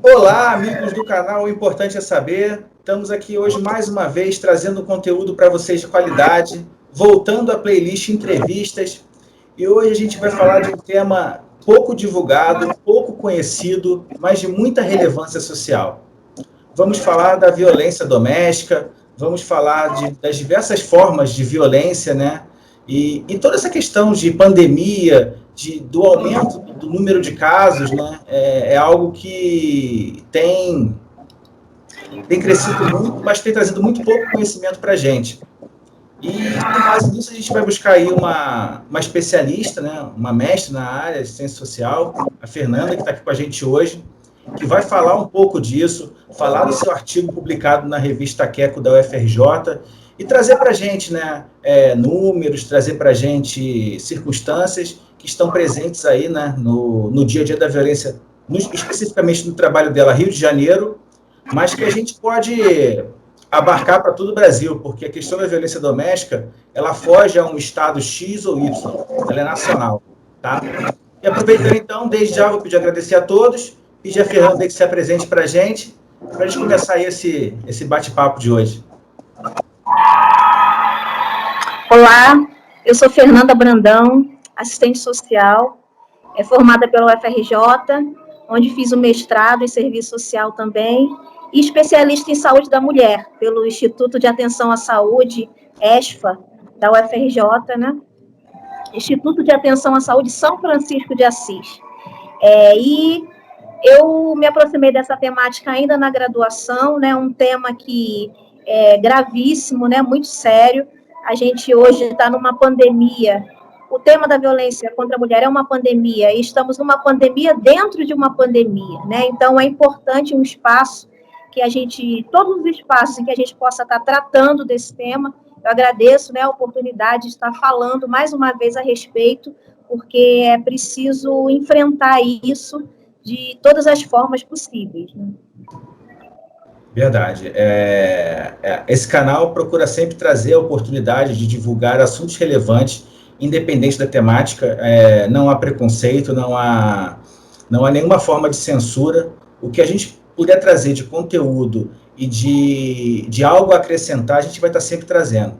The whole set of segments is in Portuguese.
Olá, amigos do canal O Importante é Saber. Estamos aqui hoje mais uma vez trazendo conteúdo para vocês de qualidade, voltando à playlist entrevistas. E hoje a gente vai falar de um tema pouco divulgado, pouco conhecido, mas de muita relevância social. Vamos falar da violência doméstica, vamos falar das diversas formas de violência, né? E toda essa questão de pandemia, do aumento do número de casos, né? É algo que tem crescido muito, mas tem trazido muito pouco conhecimento para a gente. E, com base nisso, a gente vai buscar aí uma especialista, né? Uma mestre na área de ciência social, a Fernanda, que está aqui com a gente hoje, que vai falar um pouco disso, falar do seu artigo publicado na revista Queco da UFRJ e trazer para a gente, né, números, trazer para a gente circunstâncias que estão presentes aí, né, no dia a dia da violência, especificamente no trabalho dela, Rio de Janeiro, mas que a gente pode abarcar para todo o Brasil, porque a questão da violência doméstica, ela foge a um estado X ou Y, ela é nacional, tá? E aproveitando então, desde já vou pedir agradecer a todos, pedir a Fernanda que se apresente para a gente começar aí esse bate-papo de hoje. Olá, eu sou Fernanda Brandão, assistente social, formada pela UFRJ, onde fiz o mestrado em serviço social também, e especialista em saúde da mulher, pelo Instituto de Atenção à Saúde, ESFA, da UFRJ, né? Instituto de Atenção à Saúde São Francisco de Assis. E eu me aproximei dessa temática ainda na graduação, né? Um tema que é gravíssimo, né? Muito sério. A gente hoje está numa pandemia. O tema da violência contra a mulher é uma pandemia, e estamos numa pandemia dentro de uma pandemia, né? Então, é importante um espaço que a gente, todos os espaços em que a gente possa estar tratando desse tema. Eu agradeço, né, a oportunidade de estar falando mais uma vez a respeito, porque é preciso enfrentar isso de todas as formas possíveis, né? Verdade. Esse canal procura sempre trazer a oportunidade de divulgar assuntos relevantes, independente da temática. Não há preconceito, não há nenhuma forma de censura. O que a gente puder trazer de conteúdo e de algo a acrescentar, a gente vai estar sempre trazendo.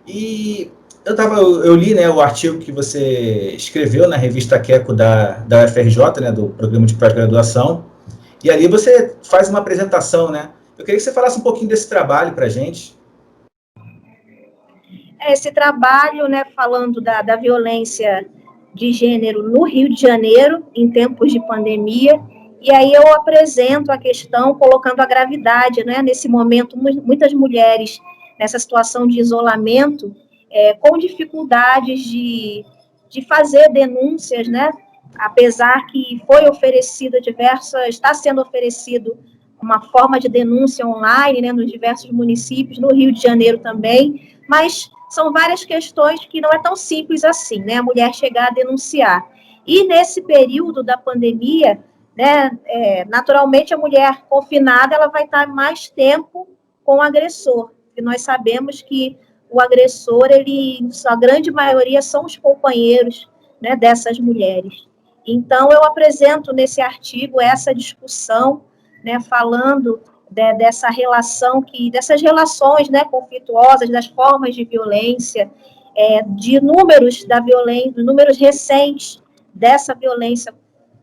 E eu li, né, o artigo que você escreveu na revista Queco da UFRJ, né, do Programa de Pós-Graduação, e ali você faz uma apresentação, né? Eu queria que você falasse um pouquinho desse trabalho para a gente. Esse trabalho, né, falando da violência de gênero no Rio de Janeiro, em tempos de pandemia, e aí eu apresento a questão colocando a gravidade, né? Nesse momento, muitas mulheres nessa situação de isolamento, com dificuldades de fazer denúncias, né? Apesar que foi oferecido está sendo oferecido uma forma de denúncia online, né, nos diversos municípios, no Rio de Janeiro também, mas são várias questões que não é tão simples assim, né, a mulher chegar a denunciar. E nesse período da pandemia, né, naturalmente a mulher confinada, ela vai estar mais tempo com o agressor, e nós sabemos que o agressor, a grande maioria são os companheiros, né, dessas mulheres. Então, eu apresento nesse artigo essa discussão, né, falando dessa relação, dessas relações, né, conflituosas, das formas de violência, de números da violência, números recentes dessa violência,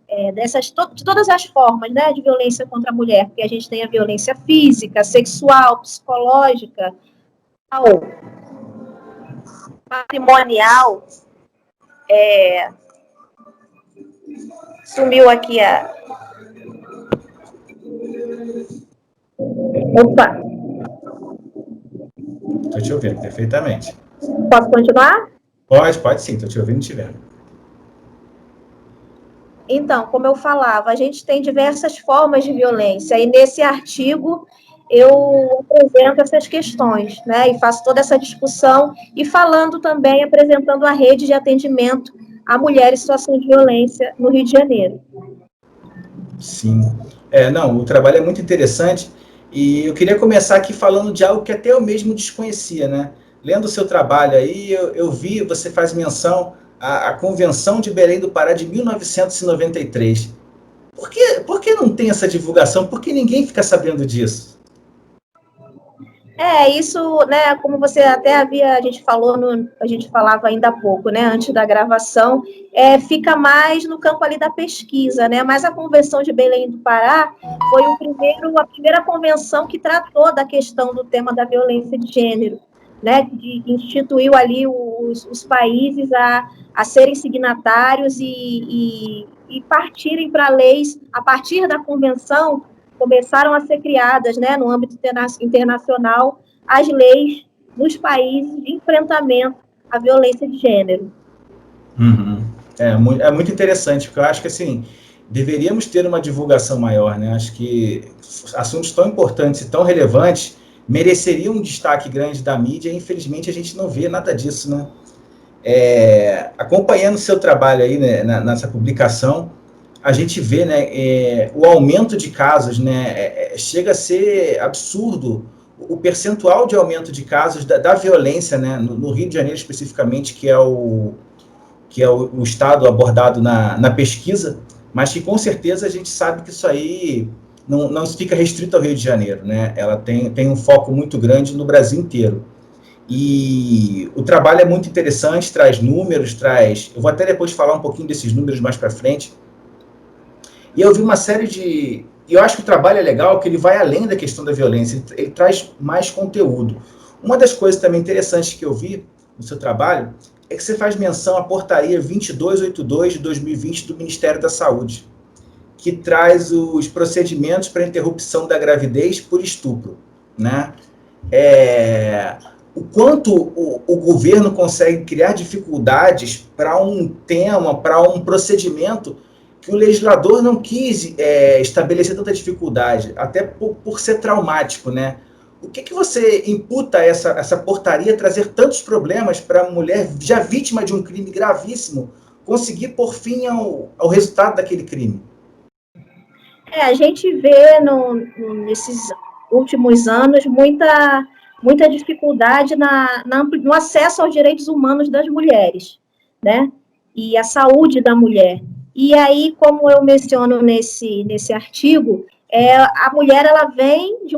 de todas as formas, né, de violência contra a mulher, porque a gente tem a violência física, sexual, psicológica, patrimonial. Sumiu aqui a... Opa! Estou te ouvindo perfeitamente. Posso continuar? Pode sim, estou te ouvindo e te vendo. Então, como eu falava, a gente tem diversas formas de violência, e nesse artigo eu apresento essas questões, né, e faço toda essa discussão, e falando também, apresentando a rede de atendimento a mulheres em situação de violência no Rio de Janeiro. Sim. Não, o trabalho é muito interessante, e eu queria começar aqui falando de algo que até eu mesmo desconhecia, né? Lendo o seu trabalho aí, eu vi, você faz menção à Convenção de Belém do Pará de 1993. Por que não tem essa divulgação? Por que ninguém fica sabendo disso? Isso, né, como você até havia, a gente falava ainda há pouco, né, antes da gravação, fica mais no campo ali da pesquisa, né, mas a Convenção de Belém do Pará foi a primeira convenção que tratou da questão do tema da violência de gênero, né, que instituiu ali os países a serem signatários e partirem para leis, a partir da convenção, começaram a ser criadas, né, no âmbito internacional, as leis nos países de enfrentamento à violência de gênero. Uhum. É muito interessante, porque eu acho que, assim, deveríamos ter uma divulgação maior, né? Acho que assuntos tão importantes e tão relevantes mereceriam um destaque grande da mídia e, infelizmente, a gente não vê nada disso, né? Acompanhando o seu trabalho aí, né, nessa publicação, a gente vê, né, o aumento de casos, né, chega a ser absurdo o percentual de aumento de casos da violência, né, no Rio de Janeiro especificamente, que é o estado abordado na pesquisa, mas que com certeza a gente sabe que isso aí não fica restrito ao Rio de Janeiro, né? Ela tem um foco muito grande no Brasil inteiro. E o trabalho é muito interessante, traz números, eu vou até depois falar um pouquinho desses números mais para frente. E eu vi uma série de... E eu acho que o trabalho é legal, que ele vai além da questão da violência, ele traz mais conteúdo. Uma das coisas também interessantes que eu vi no seu trabalho é que você faz menção à portaria 2282 de 2020 do Ministério da Saúde, que traz os procedimentos para interrupção da gravidez por estupro, né? O quanto o governo consegue criar dificuldades para um tema, para um procedimento que o legislador não quis estabelecer tanta dificuldade, até por ser traumático, né? O que você imputa essa portaria trazer tantos problemas para a mulher já vítima de um crime gravíssimo conseguir pôr fim ao resultado daquele crime? A gente vê nesses últimos anos muita dificuldade no acesso aos direitos humanos das mulheres, né? E a saúde da mulher. E aí, como eu menciono nesse artigo, a mulher ela vem de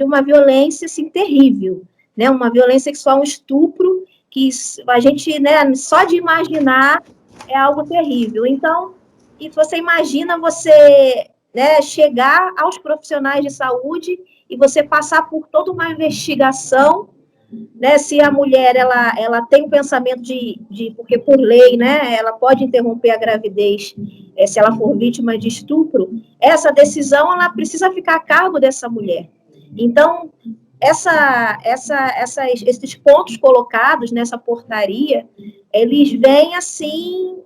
uma violência assim, terrível, né? Uma violência sexual, um estupro, que a gente, né, só de imaginar é algo terrível. Então, e você imagina você, né, chegar aos profissionais de saúde e você passar por toda uma investigação, né, se a mulher ela tem um pensamento porque por lei, né, ela pode interromper a gravidez se ela for vítima de estupro, essa decisão ela precisa ficar a cargo dessa mulher. Então, esses pontos colocados nessa portaria, eles vêm assim,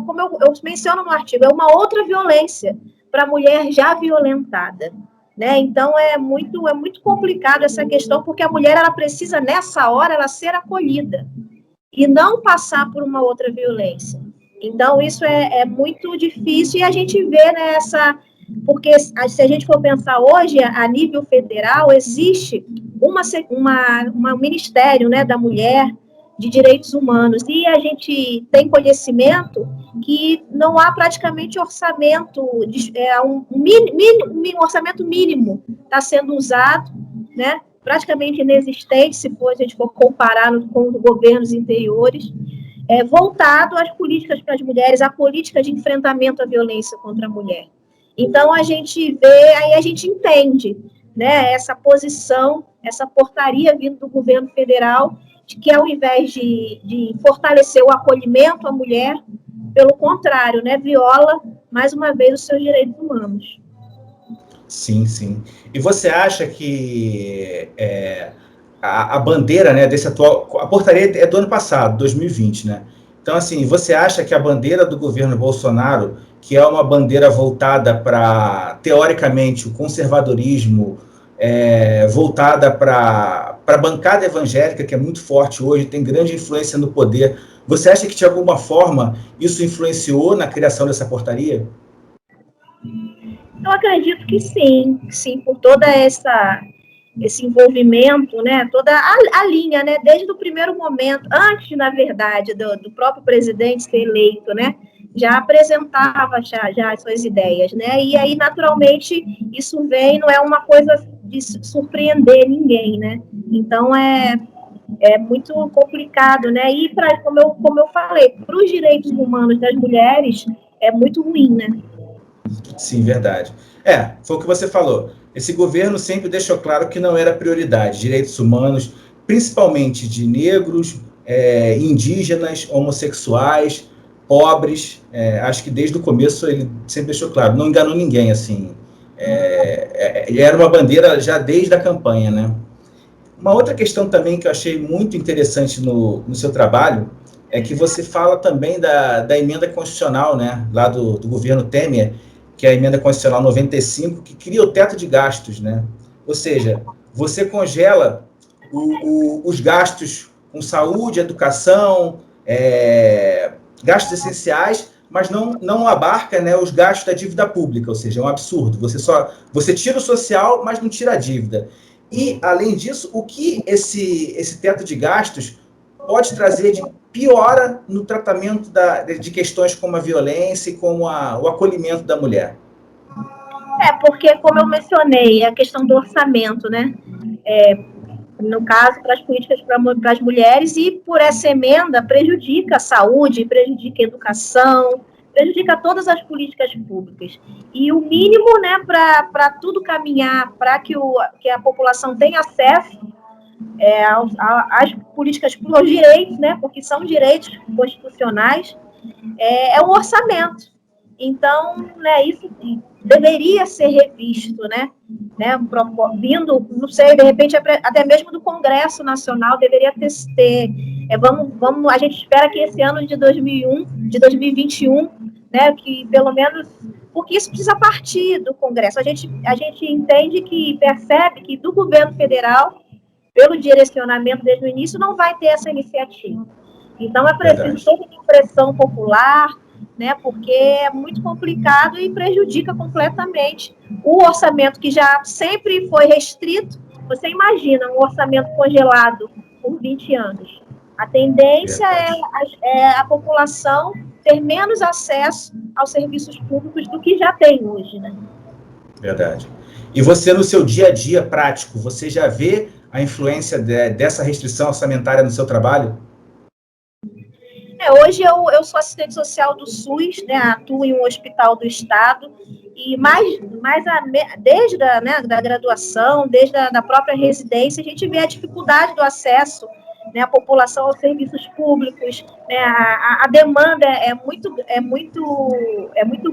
como eu menciono no artigo, é uma outra violência para a mulher já violentada. Né? Então, é muito complicado essa questão, porque a mulher ela precisa, nessa hora, ela ser acolhida e não passar por uma outra violência. Então, isso é muito difícil e a gente vê porque se a gente for pensar hoje, a nível federal, existe um ministério, né, da mulher, de direitos humanos, e a gente tem conhecimento que não há praticamente orçamento, um orçamento mínimo está sendo usado, né, praticamente inexistente, se a gente for comparar com os governos anteriores, voltado às políticas para as mulheres, à política de enfrentamento à violência contra a mulher. Então, a gente vê, aí a gente entende, né, essa posição, essa portaria vindo do governo federal, de que ao invés de fortalecer o acolhimento à mulher, pelo contrário, né, viola, mais uma vez, os seus direitos humanos. Sim, sim. E você acha que a bandeira, né, desse atual... A portaria é do ano passado, 2020, né? Então, assim, você acha que a bandeira do governo Bolsonaro, que é uma bandeira voltada para, teoricamente, o conservadorismo, voltada para a bancada evangélica, que é muito forte hoje, tem grande influência no poder, você acha que, de alguma forma, isso influenciou na criação dessa portaria? Eu acredito que sim, por toda esse envolvimento, né, toda a linha, né, desde o primeiro momento, antes, na verdade, do próprio presidente ser eleito, né, já apresentava já as suas ideias, né? E aí, naturalmente, isso vem, não é uma coisa de surpreender ninguém, né? Então, é muito complicado, né? E, como eu falei, para os direitos humanos das mulheres, é muito ruim, né? Sim, verdade. Foi o que você falou. Esse governo sempre deixou claro que não era prioridade. Direitos humanos, principalmente de negros, indígenas, homossexuais, pobres. Acho que desde o começo ele sempre deixou claro. Não enganou ninguém, assim. Era uma bandeira já desde a campanha, né? Uma outra questão também que eu achei muito interessante no seu trabalho é que você fala também da emenda constitucional, né, lá do governo Temer, que é a emenda constitucional 95, que cria o teto de gastos, né? Ou seja, você congela os gastos com saúde, educação, gastos essenciais, mas não abarca, né, os gastos da dívida pública, ou seja, é um absurdo. Você tira o social, mas não tira a dívida. E, além disso, o que esse teto de gastos pode trazer de piora no tratamento de questões como a violência e como o acolhimento da mulher? Porque, como eu mencionei, a questão do orçamento, né? No caso, para as políticas para as mulheres, e por essa emenda prejudica a saúde, prejudica a educação, prejudica todas as políticas públicas. E o mínimo, né, para tudo caminhar, para que a população tenha acesso às políticas, aos direitos, né, porque são direitos constitucionais, é o orçamento. Então, né, isso deveria ser revisto, né? Vindo, não sei, de repente até mesmo do Congresso Nacional deveria ter a gente espera que esse ano de 2021, né, que pelo menos, porque isso precisa partir do Congresso. A gente entende que percebe que do governo federal, pelo direcionamento desde o início, não vai ter essa iniciativa. Então, é preciso toda uma pressão popular, né, porque é muito complicado e prejudica completamente o orçamento, que já sempre foi restrito. Você imagina um orçamento congelado por 20 anos. A tendência é a população ter menos acesso aos serviços públicos do que já tem hoje, né? Verdade. E você, no seu dia a dia prático, você já vê a influência dessa restrição orçamentária no seu trabalho? Hoje eu sou assistente social do SUS, né, atuo em um hospital do Estado, e desde da graduação, desde da própria residência, a gente vê a dificuldade do acesso, né, à população aos serviços públicos, né, a demanda é muito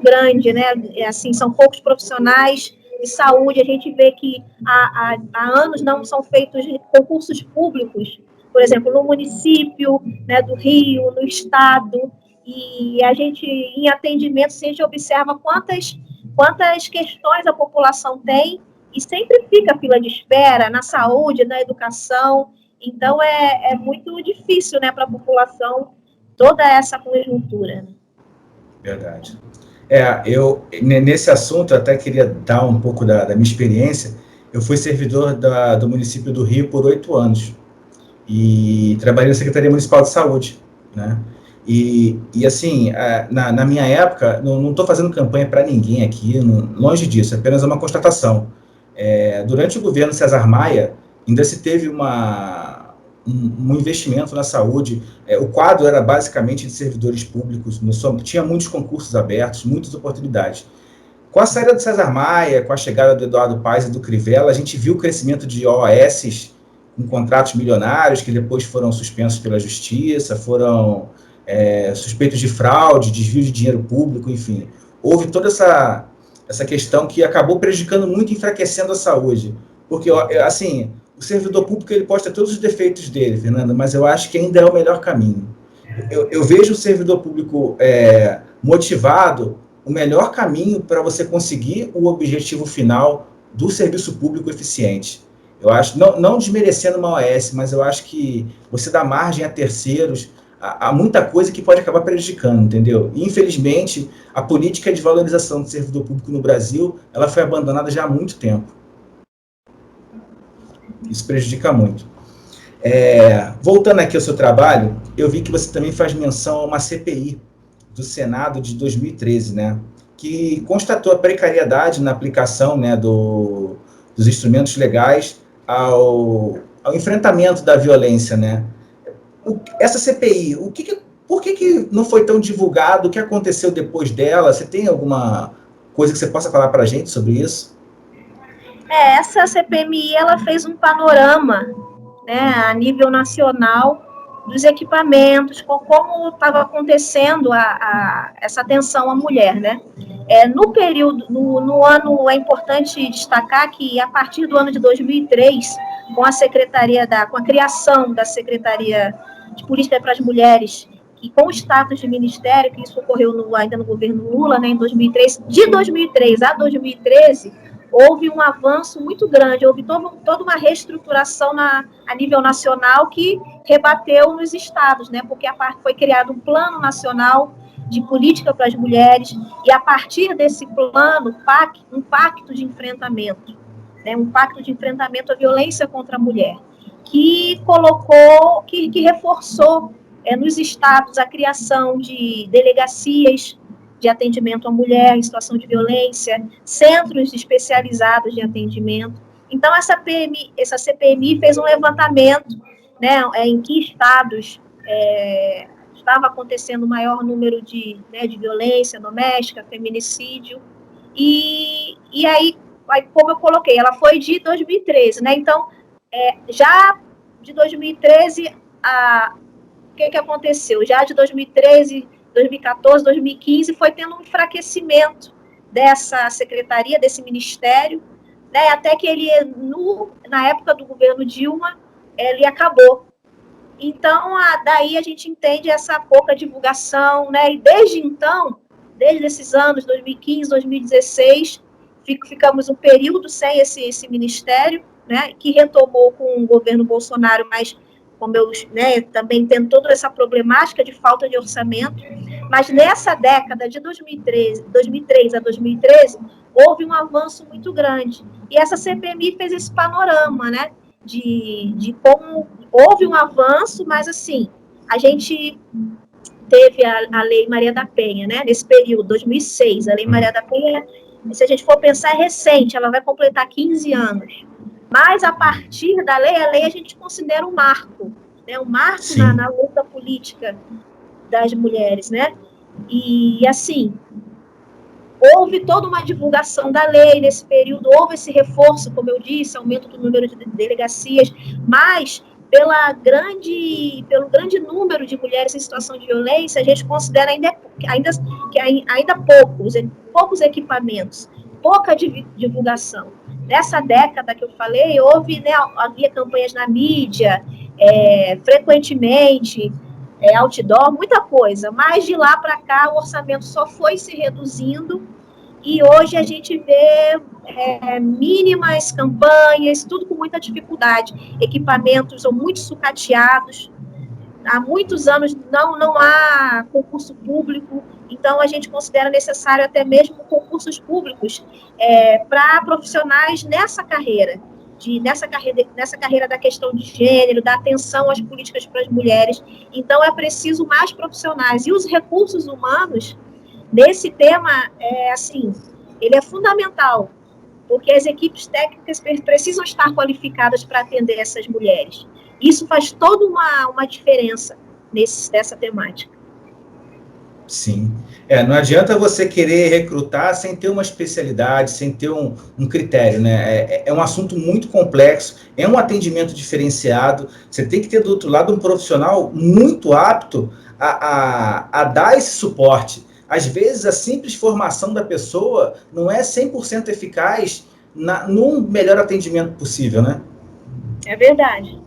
grande, né, assim, são poucos profissionais de saúde, a gente vê que há anos não são feitos concursos públicos, por exemplo, no município, né, do Rio, no estado, e a gente, em atendimento, a gente observa quantas questões a população tem, e sempre fica fila de espera na saúde, na educação. Então, é muito difícil, né, para a população toda essa conjuntura. Verdade. Eu, nesse assunto, eu até queria dar um pouco da minha experiência. Eu fui servidor do município do Rio por 8 anos. E trabalhei na Secretaria Municipal de Saúde, né? E assim, na minha época, não estou fazendo campanha para ninguém aqui, longe disso, é apenas uma constatação. Durante o governo César Maia, ainda se teve um investimento na saúde. O quadro era basicamente de servidores públicos, tinha muitos concursos abertos, muitas oportunidades. Com a saída do César Maia, com a chegada do Eduardo Paes e do Crivella, a gente viu o crescimento de OAS com contratos milionários, que depois foram suspensos pela justiça, foram suspeitos de fraude, desvio de dinheiro público, enfim. Houve toda essa questão que acabou prejudicando muito, enfraquecendo a saúde. Porque, assim, o servidor público ele pode ter todos os defeitos dele, Fernanda, mas eu acho que ainda é o melhor caminho. Eu vejo o servidor público motivado, o melhor caminho para você conseguir o objetivo final do serviço público eficiente. Eu acho, não desmerecendo uma OAS, mas eu acho que você dá margem a terceiros, há muita coisa que pode acabar prejudicando, entendeu? E, infelizmente, a política de valorização do servidor público no Brasil, ela foi abandonada já há muito tempo. Isso prejudica muito. Voltando aqui ao seu trabalho, eu vi que você também faz menção a uma CPI do Senado de 2013, né, que constatou a precariedade na aplicação, né, dos instrumentos legais ao enfrentamento da violência, né? Essa CPI, por que não foi tão divulgado? O que aconteceu depois dela? Você tem alguma coisa que você possa falar para a gente sobre isso? Essa CPMI, ela fez um panorama, né, a nível nacional dos equipamentos, como estava acontecendo essa atenção à mulher, né? No período, no ano, é importante destacar que a partir do ano de 2003, com a criação da Secretaria de Política para as Mulheres, e com o status de ministério, que isso ocorreu ainda no governo Lula, né, em 2003, de 2003 a 2013, houve um avanço muito grande, houve toda uma reestruturação a nível nacional que rebateu nos estados, né, porque foi criado um plano nacional de política para as mulheres, e a partir desse plano, um pacto de enfrentamento, né, um pacto de enfrentamento à violência contra a mulher, que reforçou nos estados a criação de delegacias de atendimento à mulher em situação de violência, centros especializados de atendimento. Então, essa CPMI fez um levantamento, né, em que estados estava acontecendo o maior número de violência doméstica, feminicídio, e aí, como eu coloquei, ela foi de 2013, né? Então, já de 2013, o que aconteceu? Já de 2013, 2014, 2015, foi tendo um enfraquecimento dessa secretaria, desse ministério, né? Até que ele, na época do governo Dilma, ele acabou. Então, daí a gente entende essa pouca divulgação, né? E desde então, desde esses anos, 2015, 2016, ficamos um período sem esse ministério, né? Que retomou com o governo Bolsonaro, mas como eu, né, também tem toda essa problemática de falta de orçamento, mas nessa década de 2003 a 2013, houve um avanço muito grande. E essa CPMI fez esse panorama, né, de como houve um avanço, mas assim, a gente teve a Lei Maria da Penha, né, nesse período, 2006, a Lei Maria da Penha, se a gente for pensar, é recente, ela vai completar 15 anos. Mas, a partir da lei, a lei a gente considera um marco, né? Um marco na luta política das mulheres, né? E, assim, houve toda uma divulgação da lei nesse período, houve esse reforço, como eu disse, aumento do número de delegacias, mas pelo grande número de mulheres em situação de violência, a gente considera ainda poucos equipamentos, pouca divulgação. Nessa década que eu falei, havia campanhas na mídia, frequentemente, outdoor, muita coisa, mas de lá para cá o orçamento só foi se reduzindo e hoje a gente vê mínimas campanhas, tudo com muita dificuldade, equipamentos são muito sucateados, há muitos anos não há concurso público, então a gente considera necessário até mesmo concursos públicos para profissionais nessa carreira da questão de gênero, da atenção às políticas para as mulheres. Então é preciso mais profissionais. E os recursos humanos, nesse tema, ele é fundamental, porque as equipes técnicas precisam estar qualificadas para atender essas mulheres. Isso faz toda uma diferença nessa temática. Sim. Não adianta você querer recrutar sem ter uma especialidade, sem ter um critério, né? É um assunto muito complexo, é um atendimento diferenciado, você tem que ter do outro lado um profissional muito apto a dar esse suporte. Às vezes, a simples formação da pessoa não é 100% eficaz no melhor atendimento possível, né? É verdade.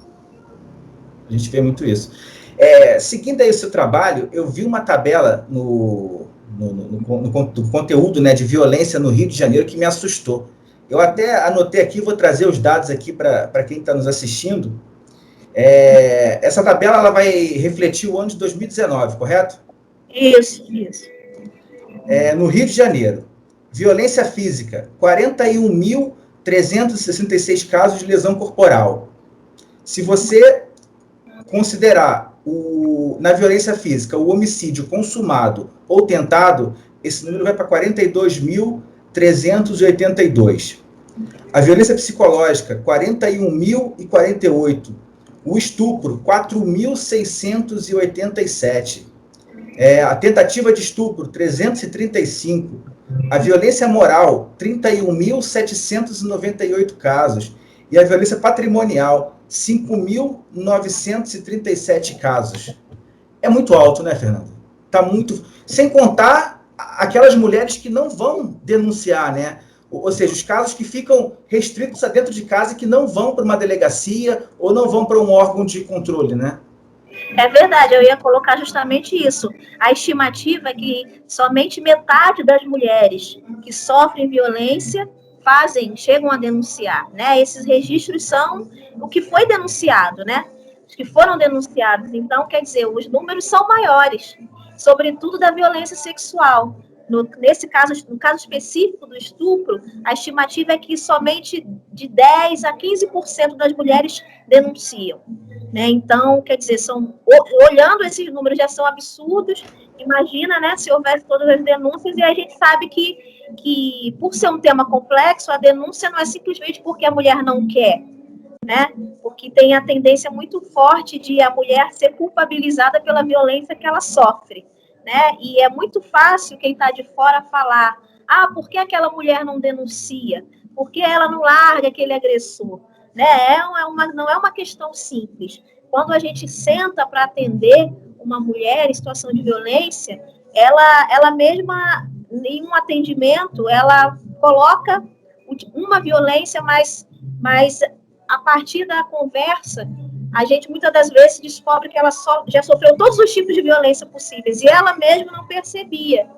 A gente vê muito isso. Seguindo aí o seu trabalho, eu vi uma tabela no conteúdo, né, de violência no Rio de Janeiro que me assustou. Eu até anotei aqui, vou trazer os dados aqui para quem está nos assistindo. Essa tabela ela vai refletir o ano de 2019, correto? Isso. No Rio de Janeiro, violência física, 41.366 casos de lesão corporal. Se você considerar na violência física, o homicídio consumado ou tentado, esse número vai para 42.382. A violência psicológica, 41.048. O estupro, 4.687. A tentativa de estupro, 335. A violência moral, 31.798 casos. E a violência patrimonial, 5.937 casos. É muito alto, né, Fernanda? Tá muito... Sem contar aquelas mulheres que não vão denunciar, né? Ou seja, os casos que ficam restritos a dentro de casa e que não vão para uma delegacia ou não vão para um órgão de controle, né? É verdade, eu ia colocar justamente isso. A estimativa é que somente metade das mulheres que sofrem violência chegam a denunciar, né? Esses registros são o que foi denunciado, né? Os que foram denunciados. Então, quer dizer, os números são maiores, sobretudo da violência sexual. Nesse caso, no caso específico do estupro, a estimativa é que somente de 10 a 15% das mulheres denunciam. Né? Então, quer dizer, olhando esses números já são absurdos. Imagina, né, se houvesse todas as denúncias, e a gente sabe que por ser um tema complexo, a denúncia não é simplesmente porque a mulher não quer, né? Porque tem a tendência muito forte de a mulher ser culpabilizada pela violência que ela sofre, né? E é muito fácil quem está de fora falar: por que aquela mulher não denuncia? Por que ela não larga aquele agressor? Né? Não é uma questão simples. Quando a gente senta para atender uma mulher em situação de violência, ela mesma, em um atendimento, ela coloca uma violência, mas a partir da conversa, a gente muitas das vezes descobre que ela já sofreu todos os tipos de violência possíveis, e ela mesma não percebia.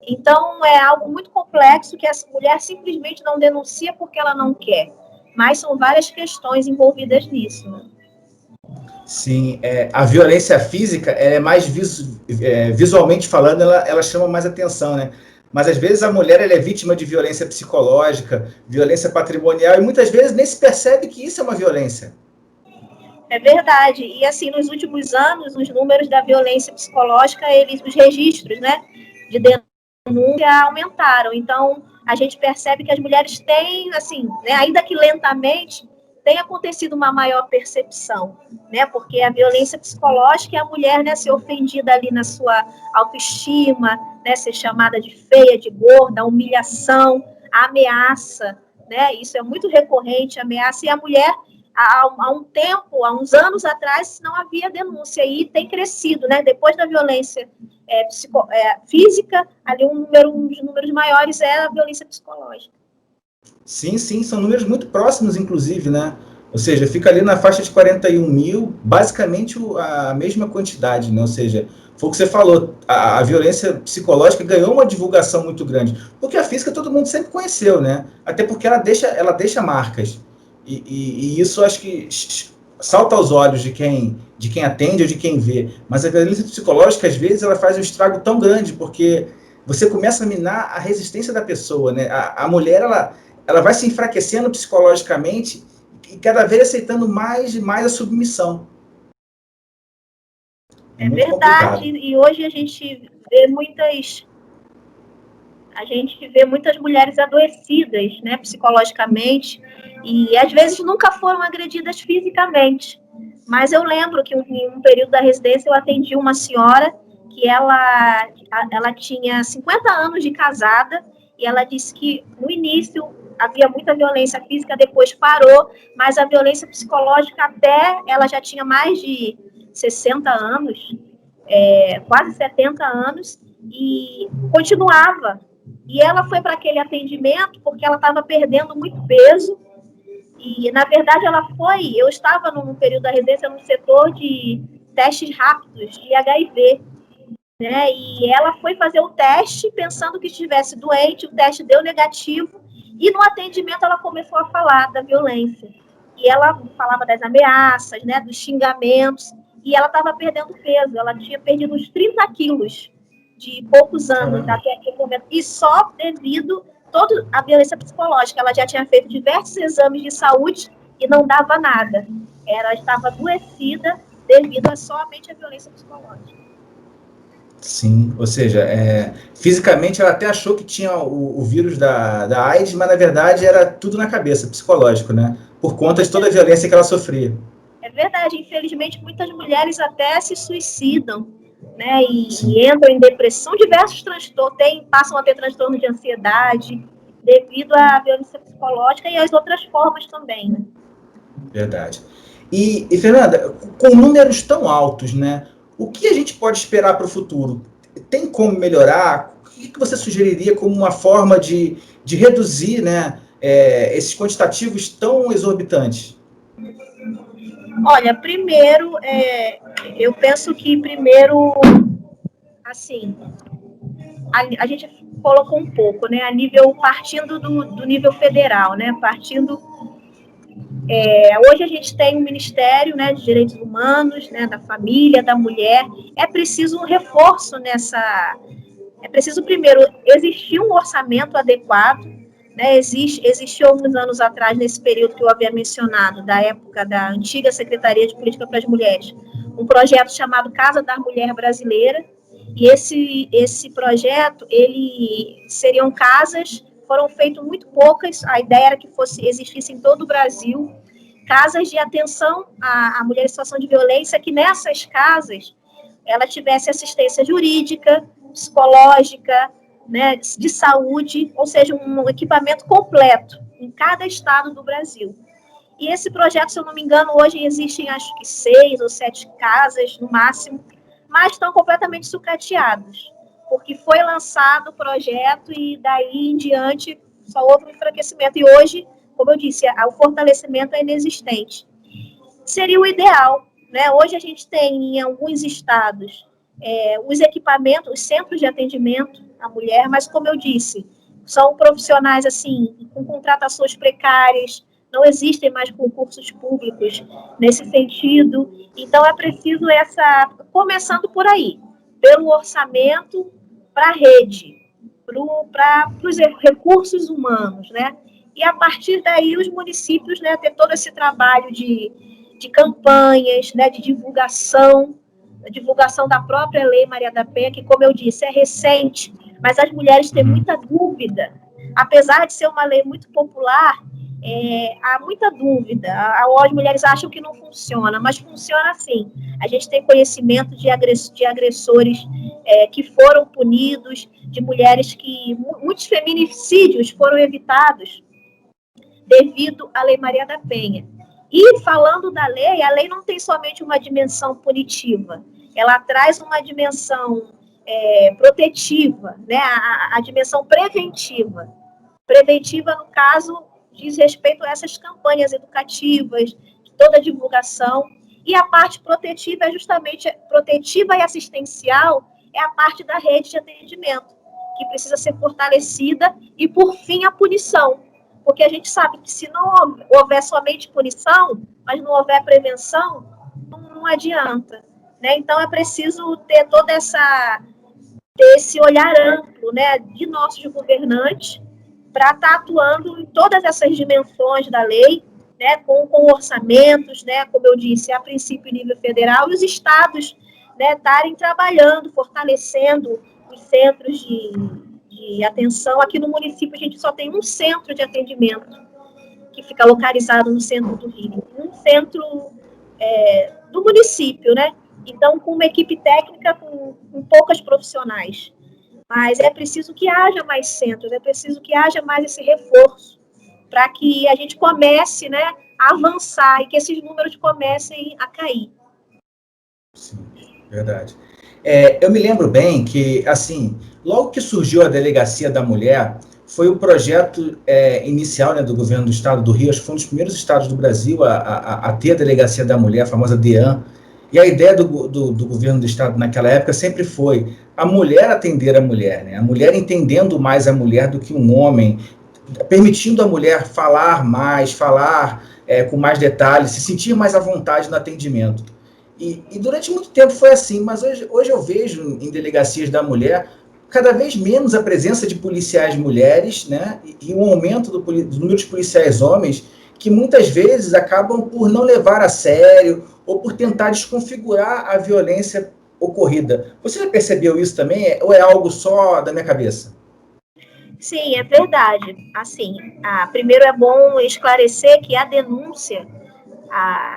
Então, é algo muito complexo que a mulher simplesmente não denuncia porque ela não quer. Mas são várias questões envolvidas nisso. Né? Sim, a violência física ela é mais visualmente falando, ela chama mais atenção, né? Mas às vezes a mulher ela é vítima de violência psicológica, violência patrimonial, e muitas vezes nem se percebe que isso é uma violência. É verdade. E assim, nos últimos anos, os números da violência psicológica, os registros, né, de denúncia aumentaram. Então, a gente percebe que as mulheres têm, assim, né, ainda que lentamente, tem acontecido uma maior percepção, né? Porque a violência psicológica é a mulher, né, ser ofendida ali na sua autoestima, né, ser chamada de feia, de gorda, a humilhação, a ameaça, né? Isso é muito recorrente, a ameaça, e a mulher, há um tempo, há uns anos atrás, não havia denúncia, e tem crescido, né? Depois da violência física, ali um dos números maiores é a violência psicológica. Sim, são números muito próximos, inclusive, né? Ou seja, fica ali na faixa de 41 mil, basicamente a mesma quantidade, né? Ou seja, foi o que você falou, a violência psicológica ganhou uma divulgação muito grande, porque a física todo mundo sempre conheceu, né? Até porque ela deixa marcas, e isso acho que salta aos olhos de quem atende ou de quem vê, mas a violência psicológica, às vezes, ela faz um estrago tão grande, porque você começa a minar a resistência da pessoa, né? A mulher, ela vai se enfraquecendo psicologicamente e cada vez aceitando mais e mais a submissão. É verdade, complicado. E hoje a gente vê muitas mulheres adoecidas, né, psicologicamente, e às vezes nunca foram agredidas fisicamente. Mas eu lembro que em um período da residência eu atendi uma senhora que ela tinha 50 anos de casada, e ela disse que no início havia muita violência física, depois parou, mas a violência psicológica até ela já tinha mais de 60 anos, quase 70 anos, e continuava. E ela foi para aquele atendimento porque ela estava perdendo muito peso, e na verdade eu estava num período da residência no setor de testes rápidos de HIV, né? E ela foi fazer o teste pensando que estivesse doente, o teste deu negativo, e no atendimento ela começou a falar da violência. E ela falava das ameaças, né, dos xingamentos, e ela estava perdendo peso, ela tinha perdido uns 30 quilos de poucos anos até aquele momento, e só devido toda a violência psicológica. Ela já tinha feito diversos exames de saúde e não dava nada. Ela estava adoecida devido a somente a violência psicológica. Sim, ou seja, fisicamente ela até achou que tinha o vírus da AIDS, mas na verdade era tudo na cabeça, psicológico, né? Por conta de toda a violência que ela sofria. É verdade, infelizmente muitas mulheres até se suicidam, né? E entram em depressão, diversos transtornos, passam a ter transtorno de ansiedade, devido à violência psicológica e às outras formas também, né? Verdade. E Fernanda, com números tão altos, né? O que a gente pode esperar para o futuro? Tem como melhorar? O que você sugeriria como uma forma de reduzir, né, esses quantitativos tão exorbitantes? Olha, primeiro, eu penso que primeiro, assim, a gente colocou um pouco, né, partindo do nível federal, né, hoje a gente tem um Ministério, né, de Direitos Humanos, né, da Família, da Mulher. É preciso um reforço é preciso primeiro existir um orçamento adequado, né? Existiu alguns anos atrás, nesse período que eu havia mencionado, da época da antiga Secretaria de Política para as Mulheres, um projeto chamado Casa da Mulher Brasileira, e esse projeto, seriam casas, foram feitas muito poucas, a ideia era que existisse em todo o Brasil, casas de atenção à mulher em situação de violência, que nessas casas ela tivesse assistência jurídica, psicológica, né, de saúde, ou seja, um equipamento completo em cada estado do Brasil. E esse projeto, se eu não me engano, hoje existem acho que 6 ou 7 casas no máximo, mas estão completamente sucateados, porque foi lançado o projeto e daí em diante só houve um enfraquecimento. E hoje, como eu disse, o fortalecimento é inexistente. Seria o ideal, né? Hoje a gente tem em alguns estados os equipamentos, os centros de atendimento à mulher, mas como eu disse, são profissionais assim com contratações precárias, não existem mais concursos públicos nesse sentido, então é preciso começando por aí, pelo orçamento para a rede, para os recursos humanos, né? E a partir daí os municípios, né, ter todo esse trabalho de campanhas, né, de divulgação, a divulgação da própria Lei Maria da Penha, que, como eu disse, é recente, mas as mulheres têm muita dúvida. Apesar de ser uma lei muito popular, há muita dúvida. As mulheres acham que não funciona, mas funciona sim. A gente tem conhecimento de agressores que foram punidos, de mulheres que... Muitos feminicídios foram evitados devido à Lei Maria da Penha. E falando da lei, a lei não tem somente uma dimensão punitiva, ela traz uma dimensão protetiva, né? A dimensão preventiva. Preventiva, no caso, diz respeito a essas campanhas educativas, toda a divulgação, e a parte protetiva é justamente protetiva e assistencial, é a parte da rede de atendimento, que precisa ser fortalecida, e, por fim, a punição. Porque a gente sabe que se não houver somente punição, mas não houver prevenção, não adianta, né? Então é preciso ter esse olhar amplo, né, de nossos governantes para estar atuando em todas essas dimensões da lei, né, com orçamentos, né, como eu disse, a princípio em nível federal, e os estados, né, estarem trabalhando, fortalecendo os centros de atenção. Aqui no município a gente só tem um centro de atendimento que fica localizado no centro do Rio, um centro do município, né? Então, com uma equipe técnica com poucas profissionais. Mas é preciso que haja mais centros, é preciso que haja mais esse reforço para que a gente comece, né, a avançar e que esses números comecem a cair. Sim, verdade. Eu me lembro bem que, assim, logo que surgiu a Delegacia da Mulher, foi o projeto inicial, né, do governo do estado do Rio, acho que foi um dos primeiros estados do Brasil a ter a Delegacia da Mulher, a famosa DEAN, e a ideia do governo do estado naquela época sempre foi a mulher atender a mulher, né? A mulher entendendo mais a mulher do que um homem, permitindo a mulher falar mais, falar com mais detalhes, se sentir mais à vontade no atendimento. E durante muito tempo foi assim, mas hoje eu vejo em delegacias da mulher cada vez menos a presença de policiais mulheres, né, e um aumento do número de policiais homens, que muitas vezes acabam por não levar a sério ou por tentar desconfigurar a violência ocorrida. Você já percebeu isso também, ou é algo só da minha cabeça? Sim, é verdade. Assim, primeiro é bom esclarecer que a denúncia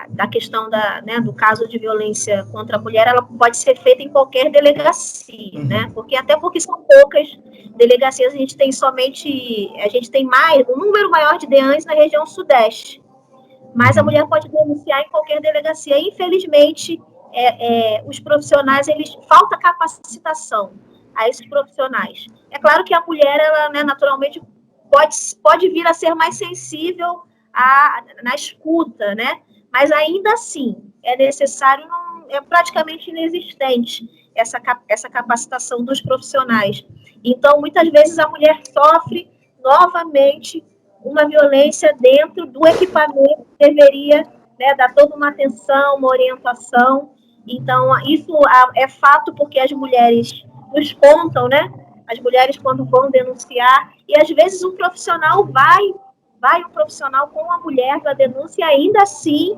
da questão né, do caso de violência contra a mulher, ela pode ser feita em qualquer delegacia, né? Porque são poucas delegacias, a gente tem mais, um número maior de DEANs na região sudeste. Mas a mulher pode denunciar em qualquer delegacia. Infelizmente, os profissionais, falta capacitação a esses profissionais. É claro que a mulher, ela, né, naturalmente, pode vir a ser mais sensível na escuta, né? Mas ainda assim, é necessário, é praticamente inexistente essa capacitação dos profissionais. Então, muitas vezes a mulher sofre novamente uma violência dentro do equipamento que deveria, né, dar toda uma atenção, uma orientação. Então, isso é fato porque as mulheres nos contam, né? As mulheres, quando vão denunciar, e às vezes um profissional vai um profissional com a mulher para a denúncia e ainda assim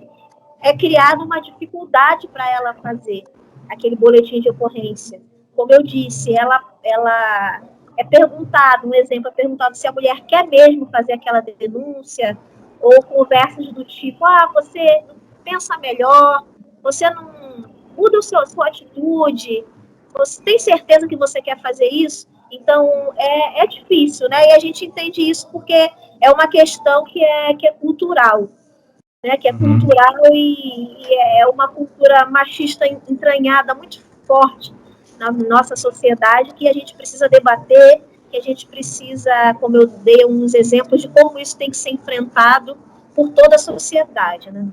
é criada uma dificuldade para ela fazer aquele boletim de ocorrência. Como eu disse, ela é perguntado, um exemplo, é perguntado se a mulher quer mesmo fazer aquela denúncia, ou conversas do tipo, você pensa melhor, você não muda sua atitude, você tem certeza que você quer fazer isso? Então, é difícil, né? E a gente entende isso porque é uma questão que é cultural, né? Que é cultural e é uma cultura machista entranhada muito forte na nossa sociedade, que a gente precisa debater, que a gente precisa, como eu dei uns exemplos de como isso tem que ser enfrentado por toda a sociedade, né?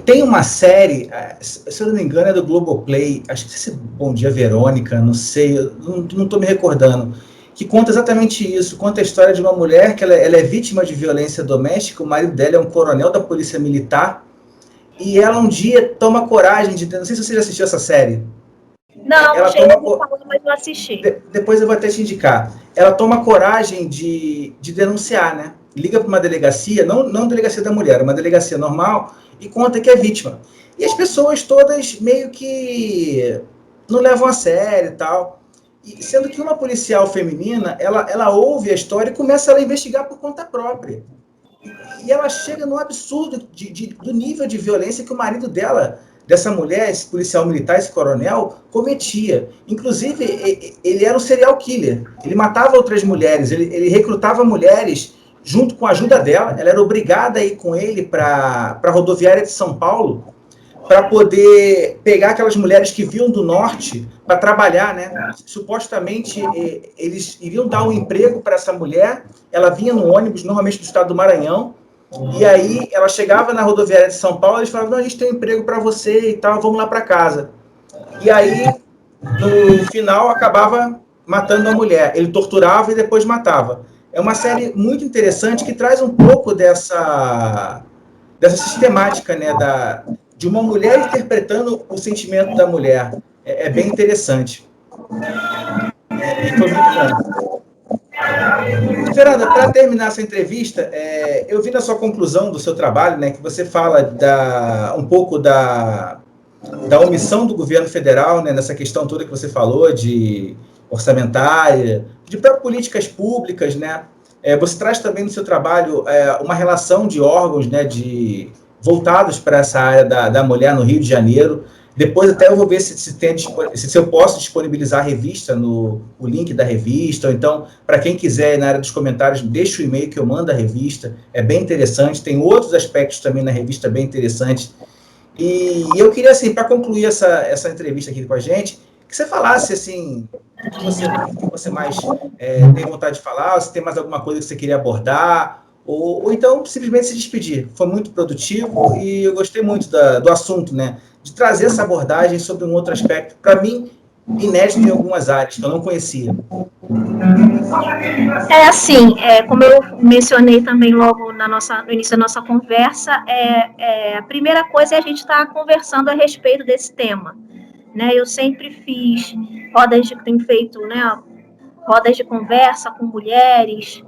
Tem uma série, se eu não me engano, é do Globoplay, acho que é Bom Dia Verônica, não sei, não estou me recordando, que conta exatamente isso, conta a história de uma mulher que ela é vítima de violência doméstica, o marido dela é um coronel da polícia militar, e ela um dia toma coragem de... Não sei se você já assistiu essa série. Não, ela mas não assisti. Depois eu vou até te indicar. Ela toma coragem de denunciar, né? Liga para uma delegacia, não delegacia da mulher, uma delegacia normal, e conta que é vítima. E as pessoas todas meio que não levam a sério e tal. E, sendo que uma policial feminina, ela ouve a história e começa a investigar por conta própria. E ela chega no absurdo do nível de violência que o marido dessa mulher, esse policial militar, esse coronel, cometia. Inclusive, ele era um serial killer. Ele matava outras mulheres, ele recrutava mulheres junto com a ajuda dela. Ela era obrigada a ir com ele para a rodoviária de São Paulo para poder pegar aquelas mulheres que vinham do norte para trabalhar, né? Supostamente, eles iriam dar um emprego para essa mulher. Ela vinha no ônibus, normalmente do estado do Maranhão, e aí ela chegava na rodoviária de São Paulo, eles falavam, não, a gente tem um emprego para você e tal, vamos lá para casa. E aí, no final, acabava matando a mulher. Ele torturava e depois matava. É uma série muito interessante que traz um pouco dessa sistemática, né, de uma mulher interpretando o sentimento da mulher. É bem interessante. E foi muito bom. Fernanda, para terminar essa entrevista, eu vi na sua conclusão do seu trabalho, né, que você fala um pouco da omissão do governo federal, né, nessa questão toda que você falou, de orçamentária, de próprias políticas públicas, né? Você traz também no seu trabalho uma relação de órgãos, né, voltados para essa área da mulher no Rio de Janeiro. Depois até eu vou ver se eu posso disponibilizar a revista, o link da revista, ou então, para quem quiser, na área dos comentários, deixa o e-mail que eu mando a revista, é bem interessante, tem outros aspectos também na revista bem interessantes. E eu queria, assim, para concluir essa entrevista aqui com a gente, que você falasse, assim, o que você mais tem vontade de falar, ou se tem mais alguma coisa que você queria abordar, ou então simplesmente se despedir. Foi muito produtivo e eu gostei muito do assunto, né? De trazer essa abordagem sobre um outro aspecto, para mim, inédito em algumas áreas, que eu não conhecia. Assim, como eu mencionei também logo no início da nossa conversa, a primeira coisa é a gente estar conversando a respeito desse tema, né? Eu sempre tenho feito, né, rodas de conversa com mulheres.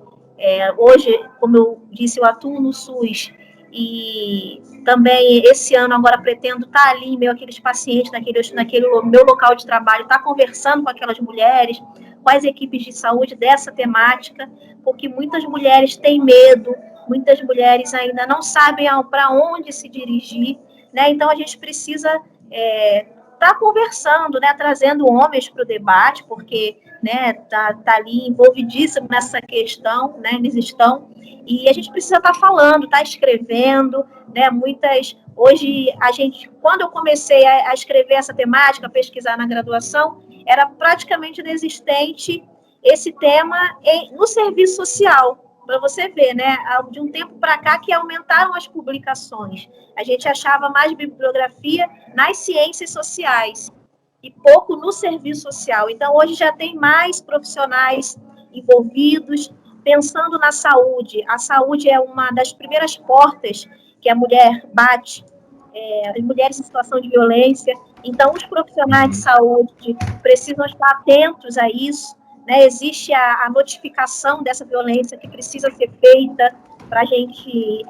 Hoje, como eu disse, eu atuo no SUS e também esse ano agora pretendo estar ali em meio àqueles pacientes, naquele meu local de trabalho, estar conversando com aquelas mulheres, com as equipes de saúde dessa temática, porque muitas mulheres têm medo, muitas mulheres ainda não sabem para onde se dirigir, né? Então a gente precisa estar conversando, né? Trazendo homens para o debate, porque, né, tá ali envolvidíssimo nessa questão, né? Eles estão, e a gente precisa estar falando, estar escrevendo, né? Hoje, quando eu comecei a escrever essa temática, a pesquisar na graduação, era praticamente inexistente esse tema no serviço social, para você ver, né? De um tempo para cá que aumentaram as publicações. A gente achava mais bibliografia nas ciências sociais e pouco no serviço social. Então, hoje já tem mais profissionais envolvidos, pensando na saúde. A saúde é uma das primeiras portas que a mulher bate, as mulheres em situação de violência. Então, os profissionais de saúde precisam estar atentos a isso, né? Existe a notificação dessa violência que precisa ser feita para a gente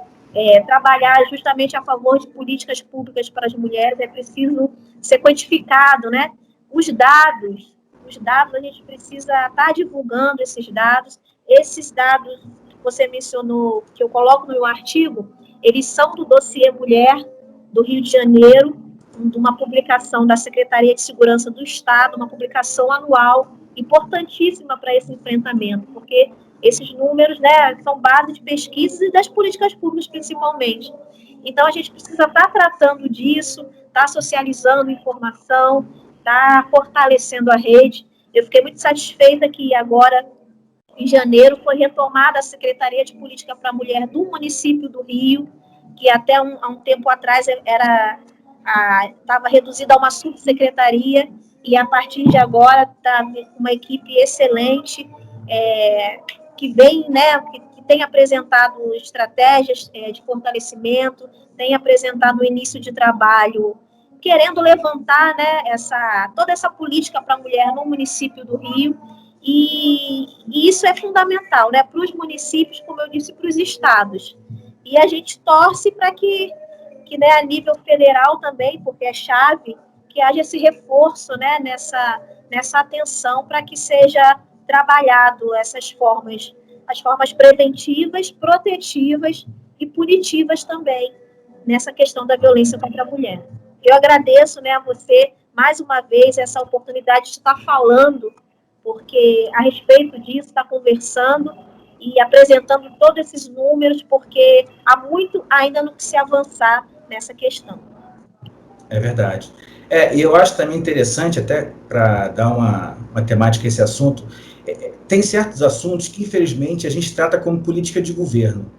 trabalhar justamente a favor de políticas públicas para as mulheres. É preciso ser quantificado, né? Os dados, a gente precisa estar divulgando esses dados que você mencionou, que eu coloco no meu artigo, eles são do dossiê Mulher do Rio de Janeiro, de uma publicação da Secretaria de Segurança do Estado, uma publicação anual, importantíssima para esse enfrentamento, porque esses números, né, são base de pesquisas e das políticas públicas, principalmente. Então, a gente precisa estar tratando disso, estar socializando informação, estar fortalecendo a rede. Eu fiquei muito satisfeita que agora, em janeiro, foi retomada a Secretaria de Política para a Mulher do município do Rio, que até há um tempo atrás estava reduzida a uma subsecretaria, e a partir de agora está uma equipe excelente, que vem, né, que tem apresentado estratégias de fortalecimento, tem apresentado o início de trabalho, querendo levantar, né, toda essa política para a mulher no município do Rio, e isso é fundamental, né, para os municípios, como eu disse, para os estados. E a gente torce para que né, a nível federal também, porque é chave, que haja esse reforço, né, nessa atenção para que seja trabalhado as formas preventivas, protetivas e punitivas também nessa questão da violência contra a mulher. Eu agradeço, né, a você, mais uma vez, essa oportunidade de estar falando, porque a respeito disso, está conversando e apresentando todos esses números, porque há muito ainda no que se avançar nessa questão. É verdade. E eu acho também interessante, até para dar uma temática a esse assunto, tem certos assuntos que, infelizmente, a gente trata como política de governo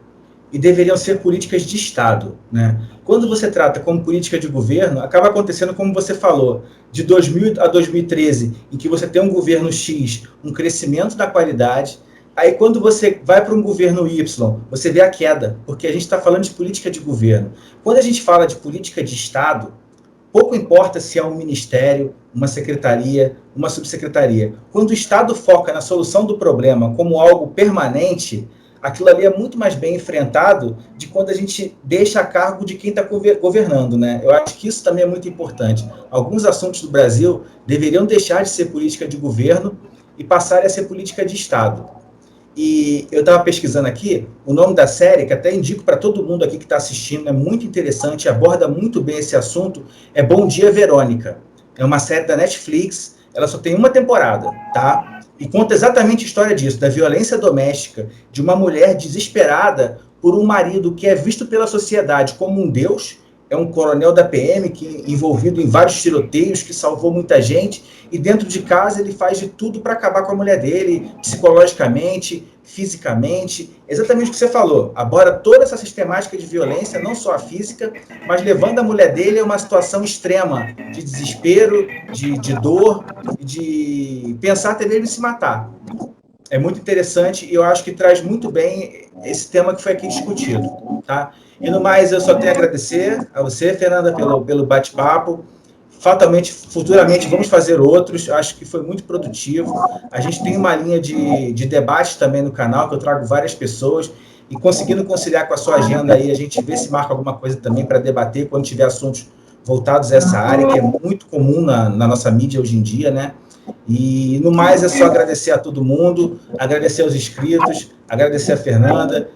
e deveriam ser políticas de Estado, né? Quando você trata como política de governo, acaba acontecendo como você falou, de 2000 a 2013, em que você tem um governo X, um crescimento da qualidade, aí quando você vai para um governo Y, você vê a queda, porque a gente está falando de política de governo. Quando a gente fala de política de Estado, pouco importa se é um ministério, uma secretaria, uma subsecretaria. Quando o Estado foca na solução do problema como algo permanente, aquilo ali é muito mais bem enfrentado de quando a gente deixa a cargo de quem está governando, né? Eu acho que isso também é muito importante. Alguns assuntos do Brasil deveriam deixar de ser política de governo e passarem a ser política de Estado. E eu estava pesquisando aqui, o nome da série, que até indico para todo mundo aqui que está assistindo, é muito interessante, aborda muito bem esse assunto, é Bom Dia, Verônica. É uma série da Netflix, ela só tem uma temporada, tá? E conta exatamente a história disso, da violência doméstica, de uma mulher desesperada por um marido que é visto pela sociedade como um deus, é um coronel da PM que envolvido em vários tiroteios, que salvou muita gente, e dentro de casa ele faz de tudo para acabar com a mulher dele, psicologicamente, fisicamente, exatamente o que você falou, aborda toda essa sistemática de violência, não só a física, mas levando a mulher dele a uma situação extrema de desespero, de dor, de pensar até mesmo em se matar. É muito interessante e eu acho que traz muito bem esse tema que foi aqui discutido, tá? E no mais, eu só tenho a agradecer a você, Fernanda, pelo bate-papo. Futuramente, vamos fazer outros. Acho que foi muito produtivo. A gente tem uma linha de debate também no canal, que eu trago várias pessoas. e conseguindo conciliar com a sua agenda aí, a gente vê se marca alguma coisa também para debater quando tiver assuntos voltados a essa área, que é muito comum na nossa mídia hoje em dia, né? E, no mais, é só agradecer a todo mundo, agradecer aos inscritos, agradecer a Fernanda,